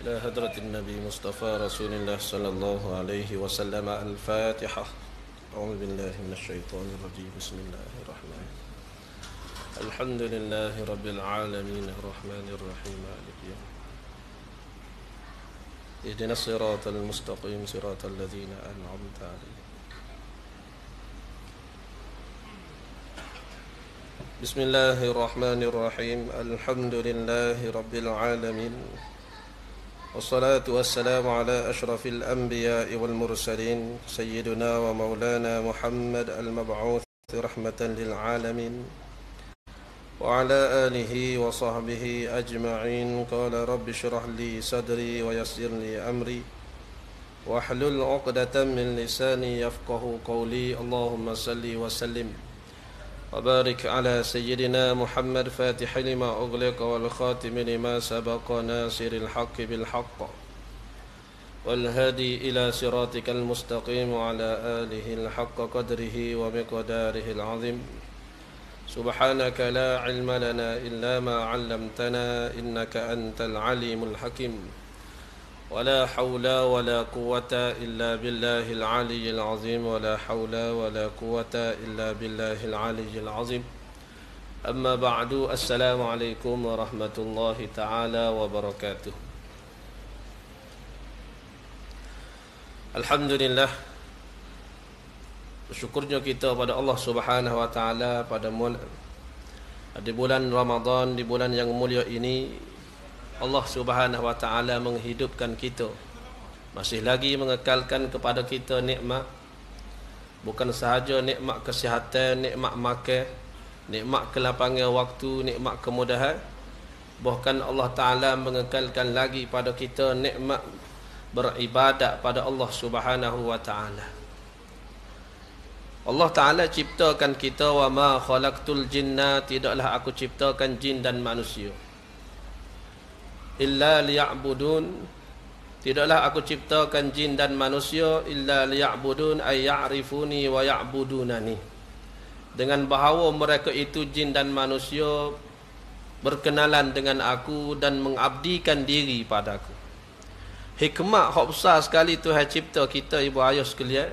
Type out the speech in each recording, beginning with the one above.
إلى حضرة النبي مصطفى رسول الله صلى الله عليه وسلم. الفاتحة. أعوذ بالله من الشيطان الرجيم. بسم الله الرحمن الرحيم. الحمد لله رب العالمين الرحمن الرحيم مالك يوم اهدنا الصراط المستقيم صراط الذين أنعمت عليهم. بسم الله الرحمن الرحيم. الحمد لله رب العالمين والصلاة والسلام على أشرف الأنبياء والمرسلين سيدنا ومولانا محمد المبعوث رحمة للعالمين وعلى آله وصحبه أجمعين. قال رب اشرح لي صدري ويسر لي أمري واحلل عقدة من لساني يفقه قولي. اللهم صل وسلم وبارك على سيدنا محمد فاتح لما أغلق والخاتم لما سبق ناصر الحق بالحق والهادي إلى صراطك المستقيم وعلى آله الحق قدره ومقداره العظيم. سبحانك لا علم لنا إلا ما علمتنا إنك أنت العليم الحكيم. ولا حول ولا قوة إلا بالله العلي العظيم. ولا حول ولا قوة إلا بالله العلي العظيم. أما بعد. السلام عليكم ورحمة الله تعالى وبركاته. Alhamdulillah, bersyukurnya kita pada Allah Subhanahu wa taala pada di bulan Ramadan, di bulan yang mulia ini Allah Subhanahu wa taala menghidupkan kita, masih lagi mengekalkan kepada kita nikmat, bukan sahaja nikmat kesihatan, nikmat makan, nikmat kelapangan waktu, nikmat kemudahan, bahkan Allah taala mengekalkan lagi pada kita nikmat beribadat pada Allah Subhanahu wa taala. Allah taala ciptakan kita, wa ma khalaqtul jinna, tidaklah aku ciptakan jin dan manusia, illa liya'budun, tidaklah aku ciptakan jin dan manusia illa liya'budun ay ya'rifuni wa ya'budunani, dengan bahawa mereka itu jin dan manusia berkenalan dengan aku dan mengabdikan diri padaku. Hikmah hak besar sekali Tuhan cipta kita, ibu ayah sekalian,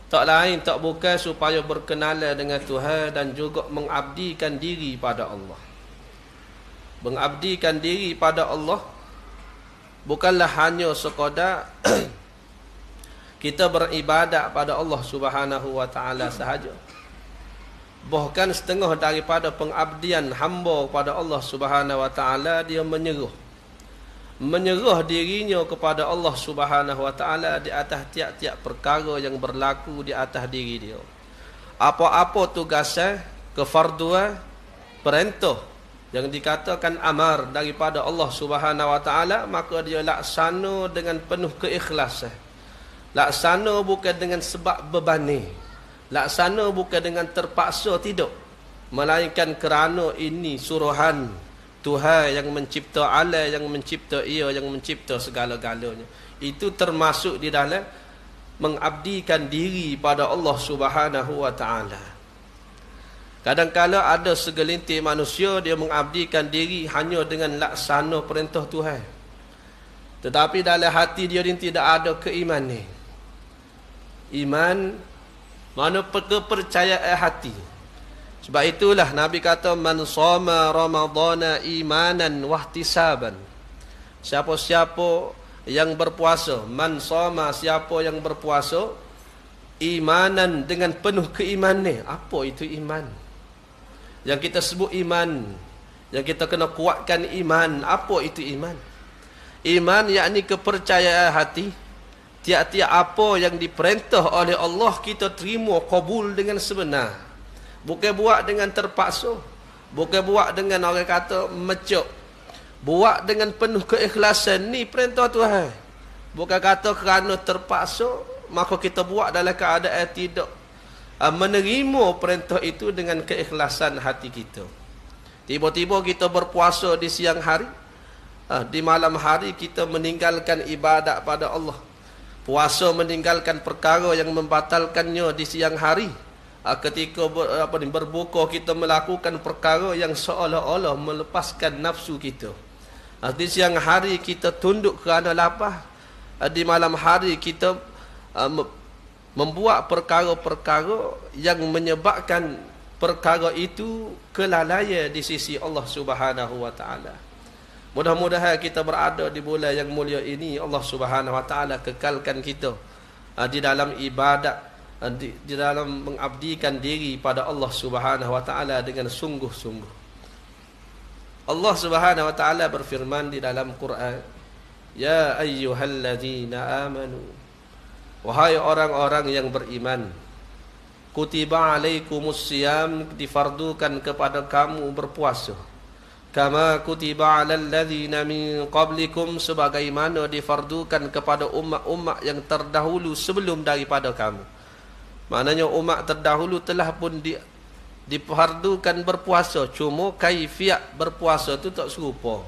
tak lain tak bukan supaya berkenalan dengan Tuhan dan juga mengabdikan diri pada Allah. Mengabdikan diri pada Allah bukanlah hanya sekadar kita beribadat pada Allah Subhanahu wa taala sahaja. Bahkan setengah daripada pengabdian hamba pada Allah Subhanahu wa taala dia menyerah dirinya kepada Allah Subhanahu wa taala di atas tiap-tiap perkara yang berlaku di atas diri dia. Apa-apa tugasnya, kefarduan, perintah yang dikatakan amar daripada Allah Subhanahu wa taala, maka dia laksana dengan penuh keikhlasan. Laksana bukan dengan sebab bebani, laksana bukan dengan terpaksa, tidak, melainkan kerana ini suruhan Tuhan yang mencipta alam, yang mencipta ia, yang mencipta segala-galanya. Itu termasuk di dalam mengabdikan diri pada Allah Subhanahu wa taala. Kadang-kala ada segelintir manusia dia mengabdikan diri hanya dengan laksana perintah Tuhan, tetapi dalam hati dia tidak ada keimanan. Iman mana kepercayaan hati. Sebab itulah Nabi kata, man shoma ramadhana imanan wahtisaban. Siapa-siapa yang berpuasa, man shoma, siapa yang berpuasa imanan, dengan penuh keimanan. Apa itu iman? Yang kita sebut iman, yang kita kena kuatkan iman. Apa itu iman? Iman yakni kepercayaan hati. Tiap-tiap apa yang diperintah oleh Allah kita terima, kabul dengan sebenar. Bukan buat dengan terpaksa, bukan buat dengan orang kata mecuk. Buat dengan penuh keikhlasan. Ni perintah Tuhan. Bukan kata kerana terpaksa maka kita buat dalam keadaan tidak menerima perintah itu dengan keikhlasan hati kita. Tiba-tiba kita berpuasa di siang hari, di malam hari kita meninggalkan ibadat pada Allah. Puasa meninggalkan perkara yang membatalkannya di siang hari. Ketika berbuka kita melakukan perkara yang seolah-olah melepaskan nafsu kita. Di siang hari kita tunduk kerana lapar. Di malam hari kita membuat perkara-perkara yang menyebabkan perkara itu kelalaian di sisi Allah Subhanahu wa taala. Mudah-mudahan kita berada di bulan yang mulia ini, Allah Subhanahu wa taala kekalkan kita di dalam ibadat, di dalam mengabdikan diri pada Allah Subhanahu wa taala dengan sungguh-sungguh. Allah Subhanahu wa taala berfirman di dalam Quran, "Ya ayyuhalladzina amanu." Wahai orang-orang yang beriman, kutiba alaikumus siyam, difardukan kepada kamu berpuasa. Kama kutiba alal ladzina min qablikum, sebagaimana difardukan kepada umat-umat yang terdahulu sebelum daripada kamu. Maknanya umat terdahulu telah pun difardukan berpuasa, cuma kaifiat berpuasa itu tak serupa.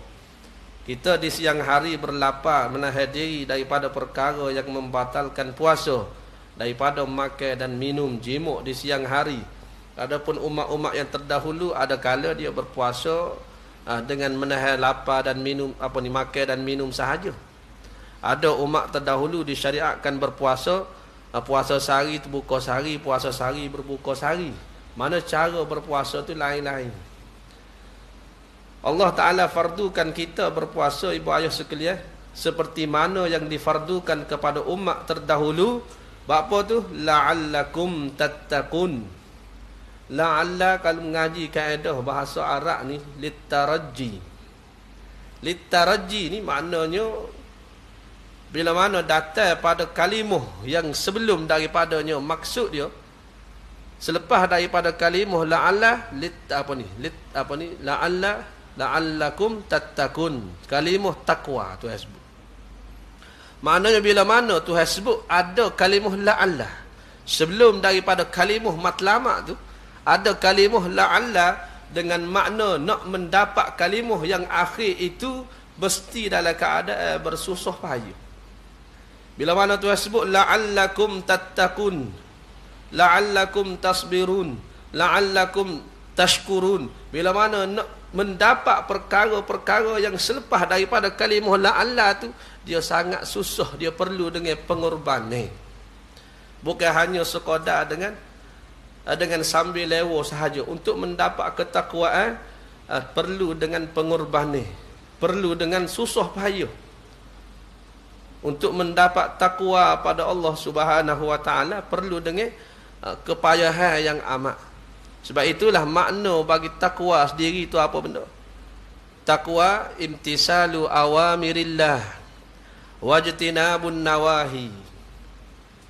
Kita di siang hari berlapar, menahan diri daripada perkara yang membatalkan puasa, daripada makan dan minum jimuk di siang hari. Adapun umat-umat yang terdahulu ada kala dia berpuasa dengan menahan lapar dan minum makan dan minum sahaja. Ada umat terdahulu disyariatkan berpuasa, puasa sehari berbuka sehari, puasa sehari berbuka sehari. Mana cara berpuasa tu lain-lain. Allah Ta'ala fardukan kita berpuasa, ibu ayah sekalian, seperti mana yang difardukan kepada umat terdahulu. Apa tu? La'allakum tattaqun. La'alla kalau mengaji kaedah bahasa Arab ni litaraji. Litaraji ni maknanya bila mana datang pada kalimah yang sebelum daripadanya, maksud dia selepas daripada kalimah la'alla la'alla la'allakum tattaqun, kalimah takwa Tuhan sebut. Maknanya bila mana Tuhan sebut ada kalimah la'alla, sebelum daripada kalimah matlamat tu ada kalimah la'alla dengan makna nak mendapat kalimah yang akhir itu mesti dalam keadaan bersusah payah. Bila mana Tuhan sebut la'allakum tattaqun, la'allakum tasbirun, la'allakum tashkurun, bila mana nak mendapat perkara-perkara yang selepas daripada kalimah la'alla tu, dia sangat susah, dia perlu dengan pengorbanan. Bukan hanya sekadar dengan sambil lewa sahaja. Untuk mendapat ketakwaan perlu dengan pengorbanan, perlu dengan susah payah. Untuk mendapat takwa pada Allah Subhanahu wa taala perlu dengan kepayahan yang amat. Sebab itulah makna bagi takwa sendiri itu apa benda? Takwa imtisalu awamirillah wajtinabun nawahi.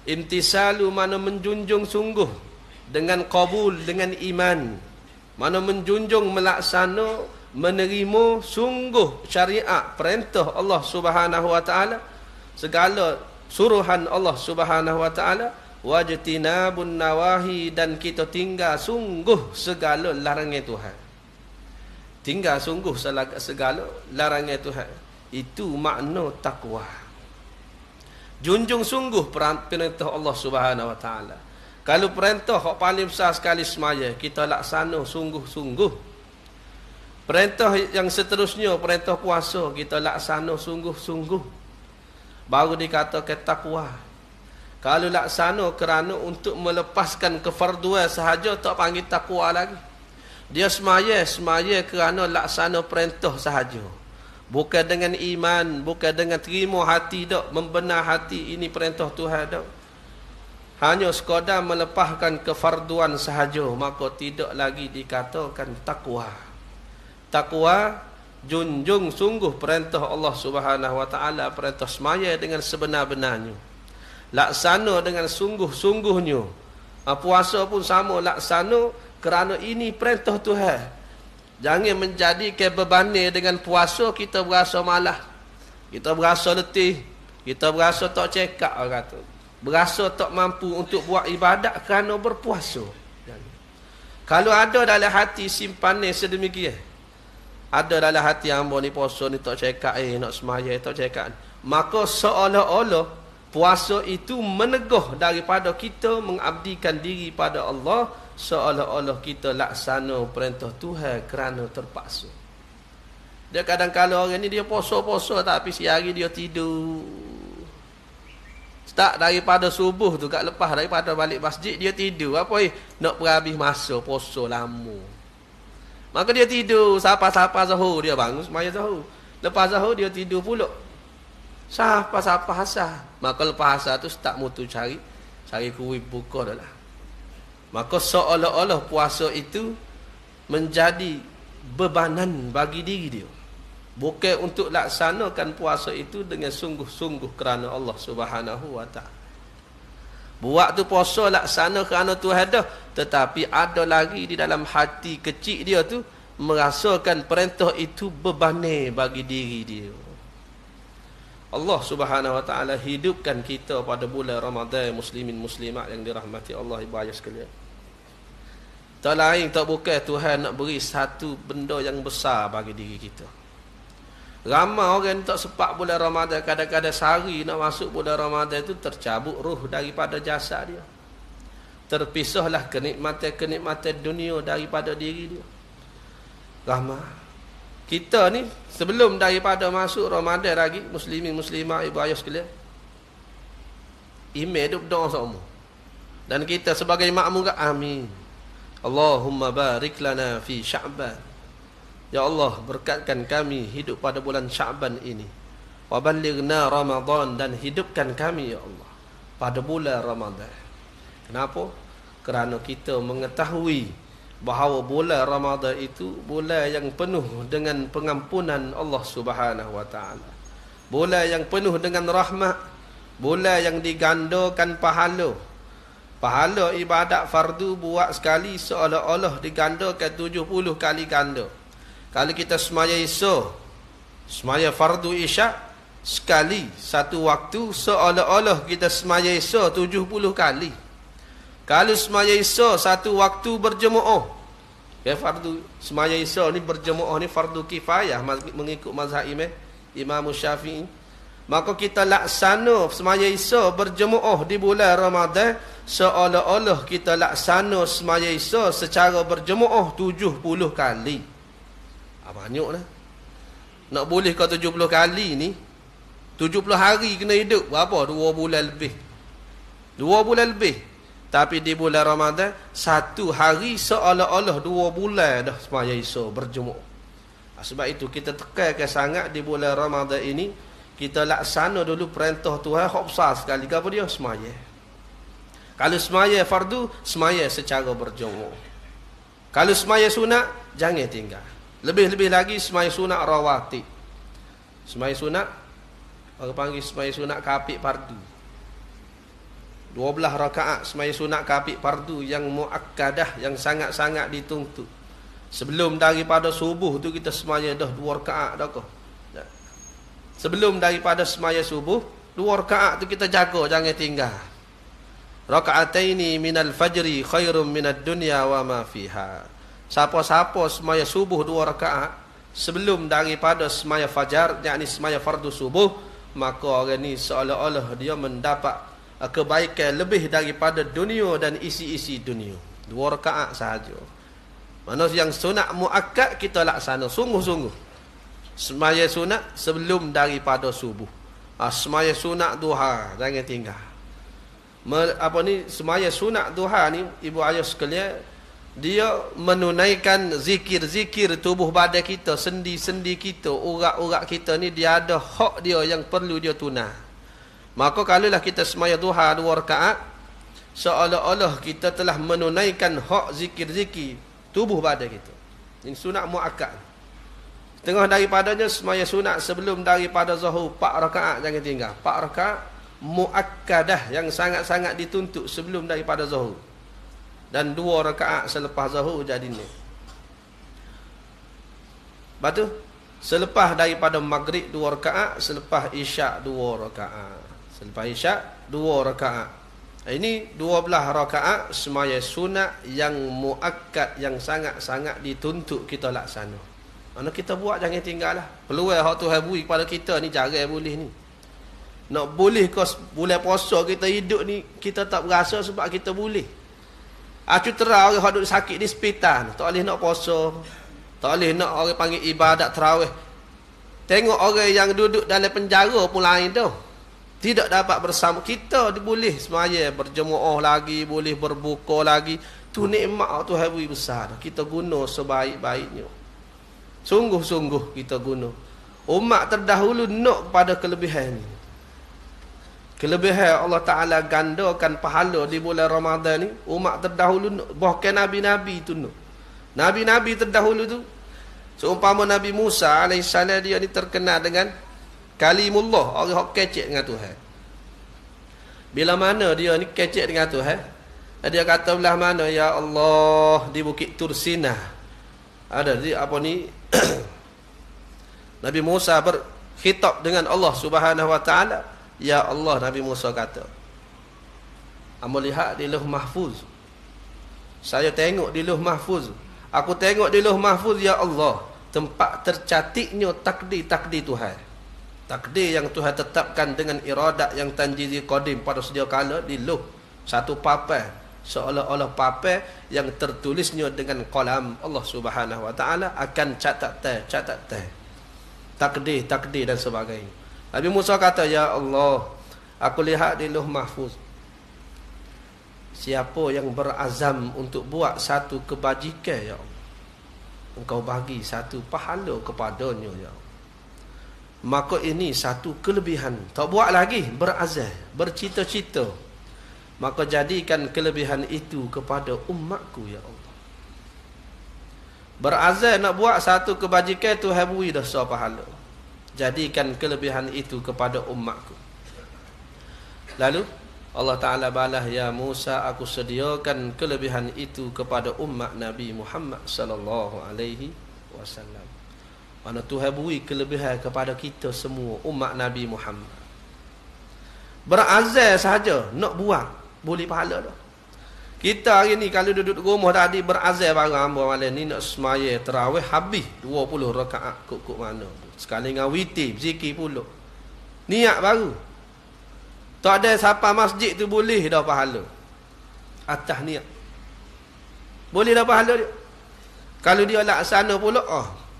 Imtisalu mana menjunjung sungguh dengan qabul, dengan iman. Mana menjunjung, melaksana, menerima sungguh syariat, perintah Allah Subhanahu wa taala, segala suruhan Allah Subhanahu wa taala. Wajtinabun nawahi, dan kita tinggal sungguh segala larangan Tuhan. Tinggal sungguh segala larangan Tuhan. Itu makna takwa. Junjung sungguh perintah Allah Subhanahu wa taala. Kalau perintah hak paling besar sekali semaya, kita laksana sungguh-sungguh. Perintah yang seterusnya, perintah puasa, kita laksana sungguh-sungguh. Baru dikatakan takwa. Kalau laksana kerana untuk melepaskan kefarduan sahaja, tak panggil takwa lagi. Dia semaya kerana laksana perintah sahaja. Bukan dengan iman, bukan dengan terima hati tak, membenar hati ini perintah Tuhan tak. Hanya sekadar melepaskan kefarduan sahaja, maka tidak lagi dikatakan takwa. Takwa junjung sungguh perintah Allah Subhanahu wa taala, perintah semaya dengan sebenar-benarnya. Laksana dengan sungguh-sungguhnya. Puasa pun sama, laksana kerana ini perintah Tuhan. Jangan menjadikan bebannya dengan puasa kita berasa malas, kita berasa letih, kita berasa tak cekak, orang kata. Berasa tak mampu untuk buat ibadat kerana berpuasa. Kalau ada dalam hati simpanan sedemikian, ada dalam hati hamba ni puasa ni tak cekak, nak semaya tak cekak, maka seolah-olah puasa itu menegah daripada kita mengabdikan diri pada Allah, seolah-olah kita laksana perintah Tuhan kerana terpaksa. Dia kadang-kadang orang ni dia poso-poso tapi siang hari dia tidur. Start daripada subuh tu, kat lepas daripada balik masjid dia tidur. Apa nak berhabis masa poso lama. Maka dia tidur, sapa-sapa zuhur dia bangun semaya zuhur. Lepas zuhur dia tidur pula. Sapa-sapa asar. Maka lepas asar tu start mutu cari kuih buka dah lah. Maka seolah-olah puasa itu menjadi bebanan bagi diri dia. Bukan untuk laksanakan puasa itu dengan sungguh-sungguh kerana Allah Subhanahu wa taala. Buat tu puasa laksana kerana Tuhan dah, tetapi ada lagi di dalam hati kecil dia tu merasakan perintah itu bebanan bagi diri dia. Allah Subhanahu wa taala hidupkan kita pada bulan Ramadan, muslimin muslimat yang dirahmati Allah ibu ayah sekalian. Tak lain tak bukan Tuhan nak beri satu benda yang besar bagi diri kita. Ramai orang tak sempat bulan Ramadan, kadang-kadang sehari nak masuk bulan Ramadan itu tercabut roh daripada jasad dia. Terpisahlah kenikmatan-kenikmatan dunia daripada diri dia. Ramai. Kita ni sebelum daripada masuk Ramadan lagi, muslimin muslimah ibu ayah sekalian, email duk doa semua. Dan kita sebagai makmum kata amin. Allahumma barik lana fi Sya'ban. Ya Allah, berkatkan kami hidup pada bulan Sya'ban ini. Wa ballighna Ramadan, dan hidupkan kami ya Allah pada bulan Ramadan. Kenapa? Kerana kita mengetahui bahawa bulan Ramadan itu bulan yang penuh dengan pengampunan Allah Subhanahu wa taala. Bulan yang penuh dengan rahmat, bulan yang digandakan pahala. Pahala ibadat fardu buat sekali seolah-olah digandakan 70 kali ganda. Kalau kita semaya Isya, semaya fardu Isya sekali satu waktu, seolah-olah kita semaya Isya 70 kali. Kalau semaya Isya satu waktu berjemaah, fardu semaya Isya ni berjemaah ni fardu kifayah mengikut mazhab Imam Syafi'i. Maka kita laksana semaya Isya berjemaah di bulan Ramadan seolah-olah kita laksana semaya Isya secara berjemaah 70 kali. Banyak lah. Nak boleh kau 70 kali ni, 70 hari kena hidup berapa? 2 bulan lebih. 2 bulan lebih. Tapi di bulan Ramadan, satu hari seolah-olah 2 bulan dah semaya Isya berjemaah. Sebab itu kita tekankan sangat di bulan Ramadan ini, kita laksana dulu perintah Tuhan hak besar sekali. Apa dia? Semaya. Kalau semaya fardu, semaya secara berjemaah. Kalau semaya sunat, jangan tinggal. Lebih-lebih lagi semaya sunat rawatib. Semaya sunat, orang panggil semaya sunat kapit fardu. 12 rakaat semaya sunat kapit fardu yang muakkadah, yang sangat-sangat dituntut. Sebelum daripada subuh tu kita semaya dah 2 rakaat dah kau. Sebelum daripada semaya subuh, 2 rakaat tu kita jaga, jangan tinggal. Raka'ataini minal fajri khairum minad dunya wa ma fiha. Siapa-siapa semaya subuh 2 rakaat sebelum daripada semaya fajar, yakni semaya fardu subuh, maka orang ni seolah-olah dia mendapat kebaikan lebih daripada dunia dan isi-isi dunia. 2 rakaat sahaja. Mana yang sunat muakkad kita laksana sungguh-sungguh. Semaya sunat sebelum daripada subuh. Semaya sunat duha, jangan tinggal. Semaya sunat duha ni ibu ayah sekalian, dia menunaikan zikir-zikir tubuh badan kita, sendi-sendi kita, urat-urat kita ni dia ada hak dia yang perlu dia tunai. Maka kalaulah kita semaya duha 2 rakaat, seolah-olah kita telah menunaikan hak zikir-zikir tubuh badan kita. Ini sunat muakkad. Tengah daripadanya semaya sunat sebelum daripada zuhur 4 rakaat, jangan tinggal. 4 rakaat muakkadah yang sangat-sangat dituntut sebelum daripada zuhur. Dan 2 rakaat selepas zuhur jadi ni. Lepas tu, selepas daripada maghrib 2 rakaat, selepas isyak 2 rakaat. Selepas isyak 2 rakaat. Ini 12 rakaat semaya sunat yang muakkad, yang sangat-sangat dituntut kita laksana. Mana kita buat jangan tinggal lah. Peluang hak Tuhan beri kepada kita ni jarang boleh ni. Nak boleh kau bulan puasa kita hidup ni, kita tak berasa sebab kita boleh. Acu terang orang duduk sakit di hospital, tak boleh nak puasa, tak boleh nak orang panggil ibadat tarawih. Tengok orang yang duduk dalam penjara pun lain tu. Tidak dapat bersama kita, boleh semaya berjemaah lagi, boleh berbuka lagi. Tu nikmat tu hari besar. Kita guna sebaik-baiknya. Sungguh-sungguh kita guna. Umat terdahulu nak pada kelebihan ni. Kelebihan Allah Ta'ala gandakan pahala di bulan Ramadan ni. Umat terdahulu nak. Bahkan Nabi-Nabi tu nak. Nabi-Nabi terdahulu tu. Seumpama Nabi Musa AS dia ni terkenal dengan kalimullah. Orang yang kecek dengan Tuhan. Bila mana dia ni kecek dengan Tuhan. Dia kata belah mana ya Allah di Bukit Tursina. Ada di apa ni. Nabi Musa berkhitab dengan Allah Subhanahu Wa Ta'ala. Ya Allah, Nabi Musa kata, amba lihat di Lauh Mahfuz. Saya tengok di Lauh Mahfuz. Aku tengok di Lauh Mahfuz, ya Allah, tempat tercatiknya takdir-takdir Tuhan. Takdir yang Tuhan tetapkan dengan iradat yang tanjizi qadim pada sedia kala di Lauh. Satu papai, seolah-olah papai yang tertulisnya dengan qalam Allah Subhanahu Wa Ta'ala akan catat takdir dan sebagainya. Nabi Musa kata, ya Allah, aku lihat di Lauh Mahfuz. Siapa yang berazam untuk buat satu kebajikan, ya Allah, Engkau bagi satu pahala kepadanya, ya Allah. Maka ini satu kelebihan. Tak buat lagi, berazam, bercita-cita. Maka jadikan kelebihan itu kepada umatku, ya Allah. Berazam nak buat satu kebajikan, Tuhan beri dosa pahala. Jadikan kelebihan itu kepada umatku. Lalu Allah Ta'ala balas, ya Musa, aku sediakan kelebihan itu kepada umat Nabi Muhammad sallallahu alaihi wasallam. Mana Tuhan beri kelebihan kepada kita semua umat Nabi Muhammad. Berazam saja nak buat boleh pahala dah. Kita hari ni kalau duduk rumah tadi berazam barang hamba malam ni nak semaya tarawih habis 20 rakaat kok mana. Sekali dengan witir, zikir pula. Niat baru. Tak ada siapa masjid tu boleh dah pahala. Atas niat. Boleh dah pahala dia. Kalau dia laksana pula,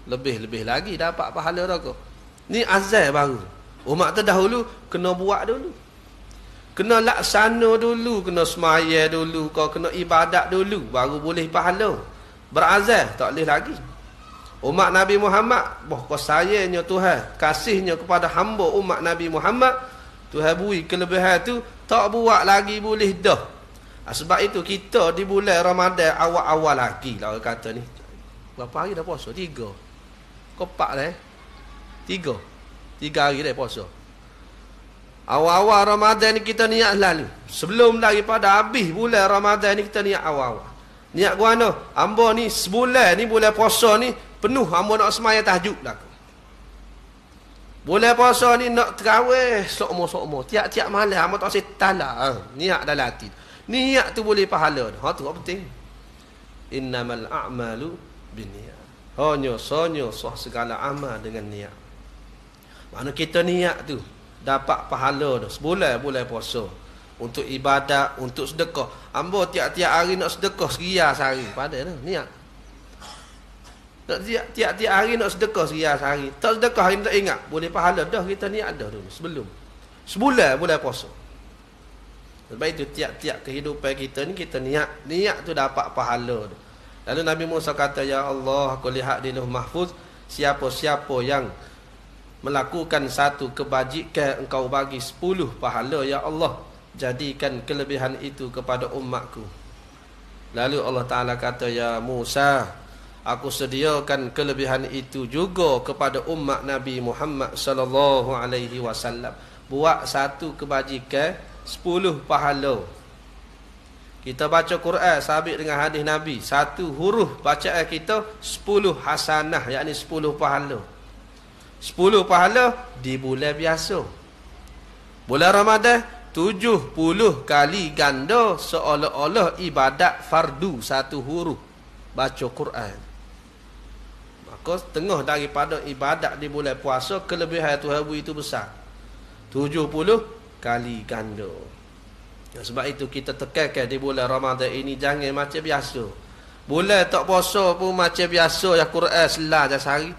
lebih-lebih lagi dapat pahala dah kau. Ni azal baru. Umat terdahulu kena buat dulu. Kena laksana dulu, kena semaya dulu, kau kena ibadat dulu, baru boleh pahala. Berazal, tak boleh lagi. Umat Nabi Muhammad, bahwa sayangnya Tuhan, kasihnya kepada hamba umat Nabi Muhammad, Tuhan beri kelebihan tu, tak buat lagi boleh dah. Sebab itu kita di bulan Ramadan awal-awal lagi lah orang kata ni. Berapa hari dah puasa? 3. Kau 4 dah 3 hari dah puasa. Awal-awal Ramadan ni kita niat lalu. Sebelum daripada habis bulan Ramadan ni kita niat awal-awal. Niat gua mana? Hamba ni sebulan ni bulan puasa ni penuh hamba nak semaya tahajud lah. Bulan puasa ni nak terawih sokmo-sokmo. Tiap-tiap malam hamba tak setala. Niat dalam hati. Niat tu boleh pahala. Ha tu penting. Innamal a'malu binniyat. Hanya sah segala amal dengan niat. Mana kita niat tu dapat pahala dah. Sebulan puasa. Untuk ibadat, untuk sedekah. Hamba tiap-tiap hari nak sedekah seria sehari. Padahal dah niat. Nak tiap-tiap hari nak sedekah seria sehari. Tak sedekah hari ni tak ingat. Boleh pahala dah kita niat dah dulu. Sebelum. Sebulan puasa. Sebab itu tiap-tiap kehidupan kita ni kita niat. Niat tu dapat pahala dah. Lalu Nabi Musa kata, ya Allah, aku lihat di Lauh Mahfuz, siapa-siapa yang melakukan satu kebajikan engkau bagi 10 pahala, ya Allah, jadikan kelebihan itu kepada umatku. Lalu Allah Ta'ala kata, ya Musa, aku sediakan kelebihan itu juga kepada umat Nabi Muhammad sallallahu alaihi wasallam. Buat satu kebajikan 10 pahala. Kita baca Quran sabit dengan hadis Nabi, satu huruf bacaan kita 10 hasanah, yakni 10 pahala. 10 pahala di bulan biasa. Bulan Ramadan 70 kali ganda seolah-olah ibadat fardu satu huruf baca Quran. Maka setengah daripada ibadat di bulan puasa, kelebihan Tuhan itu besar. 70 kali ganda. Sebab itu kita tekankan di bulan Ramadan ini jangan macam biasa. Bulan tak puasa pun macam biasa ya Quran selah je sehari.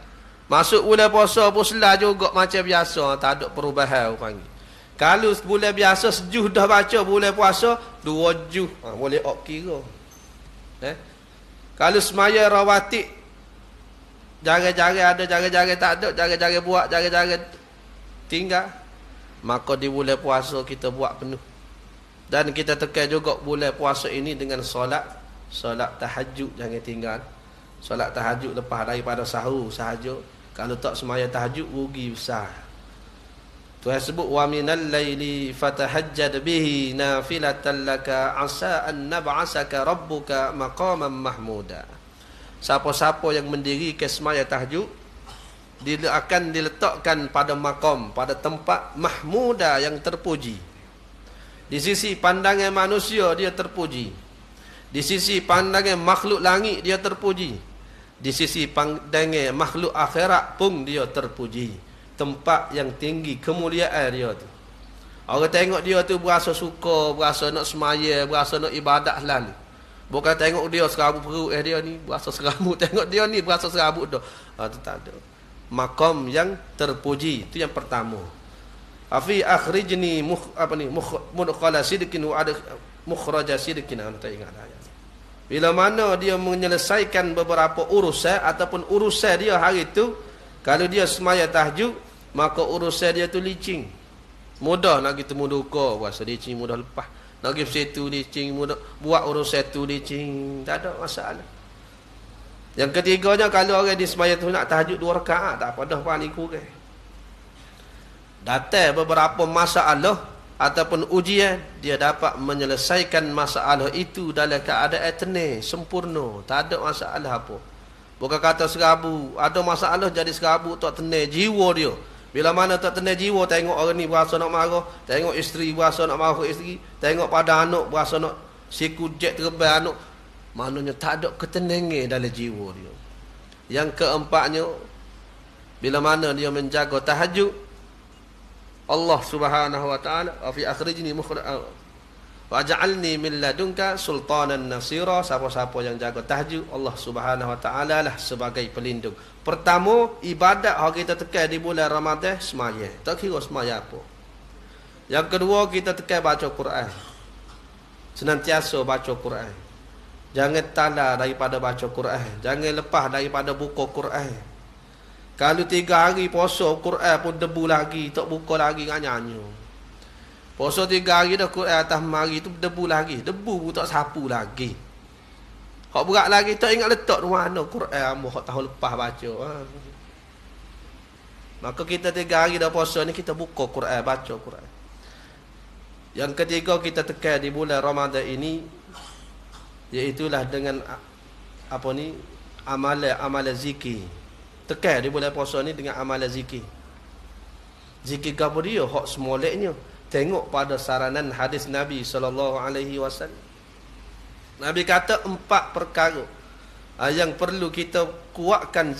Masuk bulan puasa pun selah juga macam biasa, tak ada perubahan panggil. Kalau bulan biasa sejuh dah baca, bulan puasa 2 juh, boleh ok kira. Kalau semaya rawatib, jaga-jaga ada, jaga-jaga tak ada, jaga-jaga buat, jaga-jaga tinggal, maka di bulan puasa kita buat penuh. Dan kita tekan juga bulan puasa ini dengan solat tahajud, jangan tinggal. Solat tahajud lepas daripada sahur sahaja. Kalau tak semaya tahajud, rugi besar. Tuhan sebut wa minal laili fatahajjad bihi nafilatan laka asa an nab'asaka rabbuka maqaman mahmuda. Siapa-siapa yang mendirikan semaya tahajud, dia akan diletakkan pada maqam, pada tempat mahmuda yang terpuji. Di sisi pandangan manusia dia terpuji. Di sisi pandangan makhluk langit dia terpuji. Di sisi pandangan makhluk akhirat pun dia terpuji. Tempat yang tinggi kemuliaan dia tu. Orang tengok dia tu berasa suka, berasa nak semaya, berasa nak ibadat selalu. Bukan tengok dia serabut perut dia ni, berasa serabut. Tengok dia ni berasa serabut dah. Tu tak ada. Maqam yang terpuji, itu yang pertama. Afi akhrijni mudkhala sidqin wa ada mukhraja sidqin. Tak ingat dah. Bila mana dia menyelesaikan beberapa urusan ataupun urusan dia hari itu, kalau dia semaya tahajud, maka urusan dia tu licin. Mudah nak kita muduka, puasa licin mudah lepas. Nak pergi situ licin mudah, buat urusan tu licin, tak ada masalah. Yang ketiganya, kalau orang di semaya tu nak tahajud 2 rakaat, tak apa dah paling kurang. Datang beberapa masalah ataupun ujian, dia dapat menyelesaikan masalah itu dalam keadaan tenang, sempurna, tak ada masalah apa. Bukan kata serabu, ada masalah jadi serabu, tak tenang jiwa dia. Bila mana tak tenang jiwa, tengok orang ni berasa nak marah, tengok isteri berasa nak marah isteri, tengok pada anak berasa nak siku jet terbang anak, maknanya tak ada ketenangan dalam jiwa dia. Yang keempatnya, bila mana dia menjaga tahajud, Allah Subhanahu wa taala fi akhrijni waj'alni min ladunka sultanan nasira. Siapa-siapa yang jaga tahajud, Allah Subhanahu wa taala lah sebagai pelindung. Pertama, ibadat yang kita tekan di bulan Ramadan semaya. Tak kira semaya apa. Yang kedua, kita tekan baca Quran. Senantiasa baca Quran. Jangan tala daripada baca Quran. Jangan lepas daripada buka Quran. Kalau 3 hari puasa, Quran pun debu lagi, tak buka lagi nyanyi. Puasa 3 hari dah, Quran atas mari tu debu lagi. Debu pun tak sapu lagi. Hak berat lagi, tak ingat letak mana Quran ambo hak tahun lepas baca. Maka kita 3 hari dah puasa ni, kita buka Quran, baca Quran. Yang ketiga, kita tekan di bulan Ramadan ini, iaitulah dengan amalan zikir. Tekan di bulan puasa ni dengan amalan zikir. Zikir apa dia? Hak semoleknya. Tengok pada saranan hadis Nabi SAW. Nabi kata 4 perkara yang perlu kita kuatkan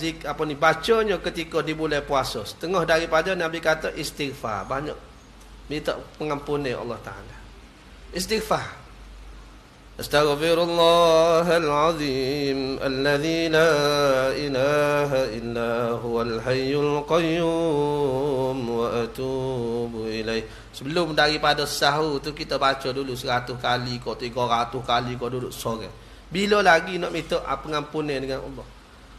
bacanya ketika di bulan puasa. Setengah daripada Nabi kata istighfar. Banyak minta pengampunan Allah Ta'ala. Istighfar. Astaghfirullahal azim alladzi la ilaha illa huwal hayyul qayyum wa atubu ilaih. Sebelum daripada sahur tu kita baca dulu 100 kali kau 300 kali kau duduk sore. Bila lagi nak minta pengampunan dengan Allah?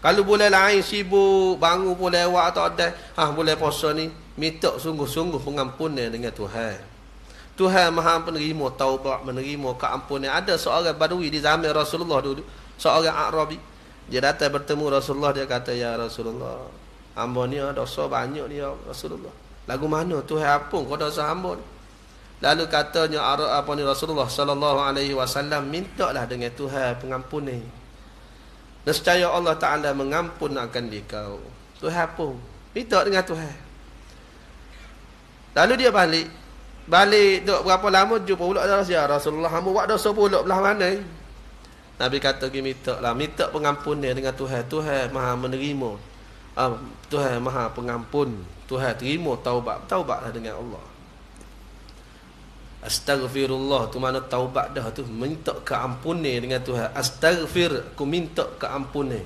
Kalau boleh lain sibuk, bangun pun lewat atau ada, boleh puasa ni minta sungguh-sungguh pengampunan dengan Tuhan. Tuhan Maha penerima taubat, menerima keampunan. Ada seorang badui di zaman Rasulullah dulu, seorang Arabi. Dia datang bertemu Rasulullah, dia kata, "Ya Rasulullah, hamba ni dosa banyak ni ya Rasulullah." Lagu mana Tuhan ampun kau dosa hamba ni? Lalu katanya Rasulullah sallallahu alaihi wasallam, mintalah dengan Tuhan pengampunan. Nescaya Allah Taala mengampun akan dikau. Tuhan pun minta dengan Tuhan. Lalu dia balik duk berapa lama jumpa pula ya Rasulullah, hamba buat dosa pula belah mana? Nabi kata minta pengampunan dengan Tuhan. Tuhan Maha menerima. Tuhan Maha pengampun. Tuhan terima taubatlah dengan Allah. Astaghfirullah tu mana taubat dah tu, minta keampunan dengan Tuhan. Astaghfir, aku minta keampunan.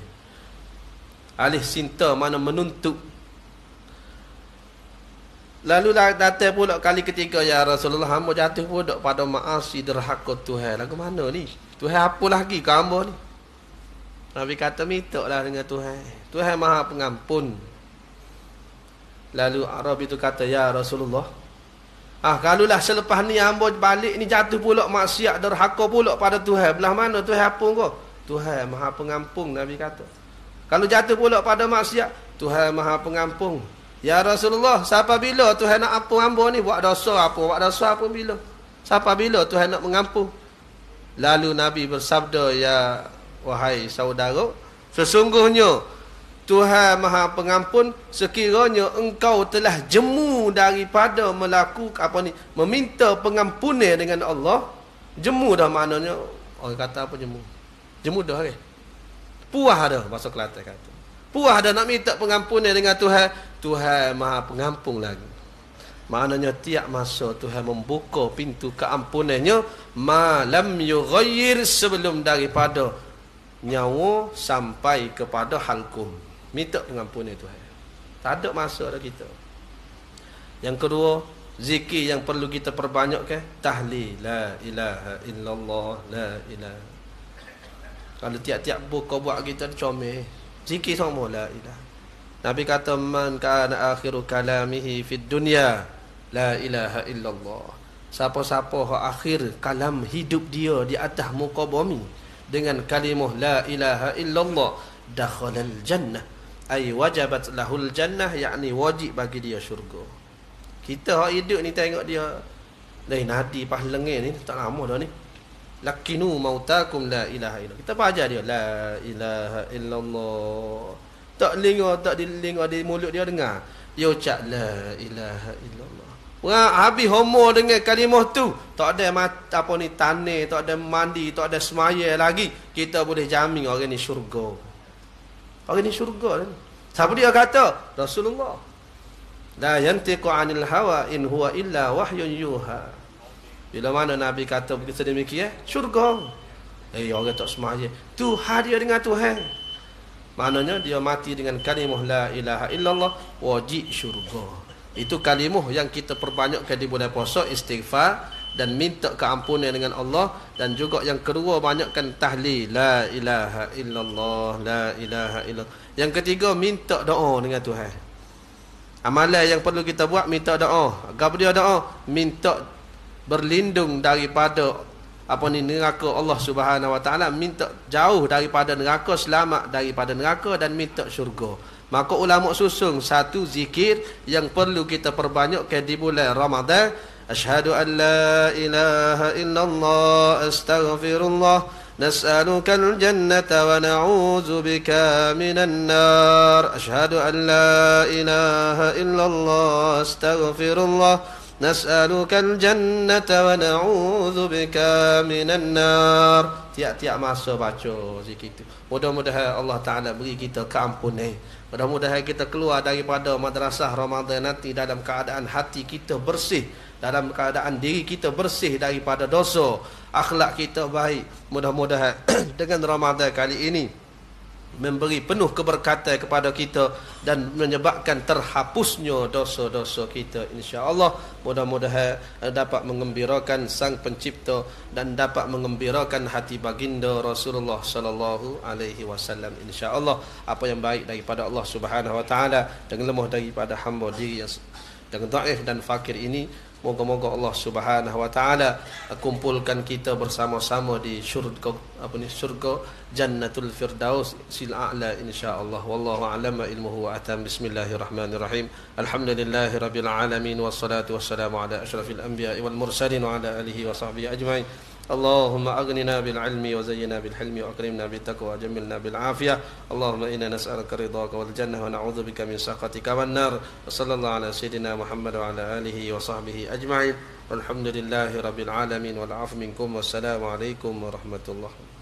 Alih cinta mana menuntut. Lalu datang pula kali ketiga, ya Rasulullah, hamba jatuh pula pada maasi derhaka Tuhan. Lagu mana ni? Tuhan apa lagi ke hamba ni? Nabi kata, minta lah dengan Tuhan. Tuhan Maha Pengampun. Lalu Arab itu kata, ya Rasulullah, kalulah selepas ni hamba balik ni jatuh pula maksiat derhaka pula pada Tuhan. Belah mana Tuhan apa kau? Tuhan Maha Pengampun, Nabi kata. Kalau jatuh pula pada maksiat, Tuhan Maha Pengampun. Ya Rasulullah, siapa bila Tuhan nak ampun hamba ni? Buat dosa apa bila? Siapa bila Tuhan nak mengampun? Lalu Nabi bersabda, ya wahai saudara, sesungguhnya Tuhan Maha Pengampun sekiranya engkau telah jemu daripada meminta pengampunan dengan Allah. Jemu dah maknanya, orang kata apa jemu? Jemu dah ke? Puas dah, bahasa Kelantan kata. Puas dah nak minta pengampunan dengan Tuhan. Tuhan Maha Pengampun lagi. Maknanya tiap masa Tuhan membuka pintu keampunannya, malam yughayyir, sebelum daripada nyawa sampai kepada halkum. Minta pengampunan Tuhan. Tak ada masa dah kita. Yang kedua, zikir yang perlu kita perbanyakkan, tahlil la ilaha illallah, la ilaha. Kalau tiap-tiap buka buat kita comel, zikir semua la ilaha. Nabi kata, man kana akhiru kalamihi fid dunya la ilaha illallah. Siapa-siapa akhir kalam hidup dia di atas muka bumi dengan kalimah la ilaha illallah, dakhalal jannah, ay wajabat lahul jannah, yakni wajib bagi dia syurga. Kita hidup ni tengok dia lain nadi pas lengir ni tak lama dah ni. Lakinu mautakum la ilaha illallah. Kita baca dia la ilaha illallah. Tak dengar, tak didengar di mulut dia dengar. Dia ucap la ilaha illallah. Orang habis homo dengan kalimah tu, tak ada apa ni tanah, tak ada mandi, tak ada semaya lagi, kita boleh jamin orang ni syurga. Orang ni syurga ni. Siapa dia kata? Rasulullah. La yantiqu 'anil hawa in huwa illa wahyun yuha. Bila mana Nabi kata begitu demikian, syurga. Orang tak semaya, tu hadir dengan Tuhan. Maknanya dia mati dengan kalimah la ilaha illallah, wajib syurga. Itu kalimah yang kita perbanyakkan di bulan puasa, istighfar dan minta keampunan dengan Allah. Dan juga yang kedua, banyakkan tahlil la ilaha illallah, la ilaha illallah. Yang ketiga, minta doa dengan Tuhan. Amalan yang perlu kita buat, minta doa. Apa dia doa? Minta berlindung daripada neraka Allah Subhanahu wa taala, minta jauh daripada neraka, selamat daripada neraka, dan minta syurga. Maka ulama susung satu zikir yang perlu kita perbanyakkan di bulan Ramadan. Asyhadu an la ilaha illallah, astaghfirullah, nas'alukal jannata wa na'udzu bika minan nar. Asyhadu an la ilaha illallah, astaghfirullah, nas'alukal jannata wa na'udzu bika minan nar. Tiap-tiap masa baca zikir itu. Mudah-mudahan Allah Ta'ala beri kita keampunan. Mudah-mudahan kita keluar daripada madrasah Ramadan nanti dalam keadaan hati kita bersih, dalam keadaan diri kita bersih daripada dosa, akhlak kita baik. Mudah-mudahan dengan Ramadan kali ini memberi penuh keberkatan kepada kita dan menyebabkan terhapusnya dosa-dosa kita, insya-Allah. Mudah-mudahan dapat mengembirakan Sang Pencipta dan dapat mengembirakan hati baginda Rasulullah sallallahu alaihi wasallam, insya-Allah. Apa yang baik daripada Allah Subhanahu wa taala dan lemah daripada hamba diri yang dhaif dan fakir ini, moga-moga Allah Subhanahu wa taala kumpulkan kita bersama-sama di syurga, syurga Jannatul Firdaus sil a'la, insyaallah. Wallahu a'lam, ilmuhu wa atam. Bismillahirrahmanirrahim. Alhamdulillahirabbil alamin, wassalatu wassalamu ala asyrafil anbiya'i wal mursalin wa ala alihi wa sahbihi ajmain. Allahumma aghnina bil ilmi wa zayyina bil hilmi wa akrimna bit taqwa wa jammilna bil afiyah. Allahumma inna nas'aluka ridhaka wal jannah wa na'udzu bika min sakhatika wan nar. Wa sallallahu ala sayyidina Muhammad wa ala alihi wa sahbihi ajmain. Walhamdulillahi rabbil alamin wal 'afwu minkum. Wassalamu alaikum warahmatullahi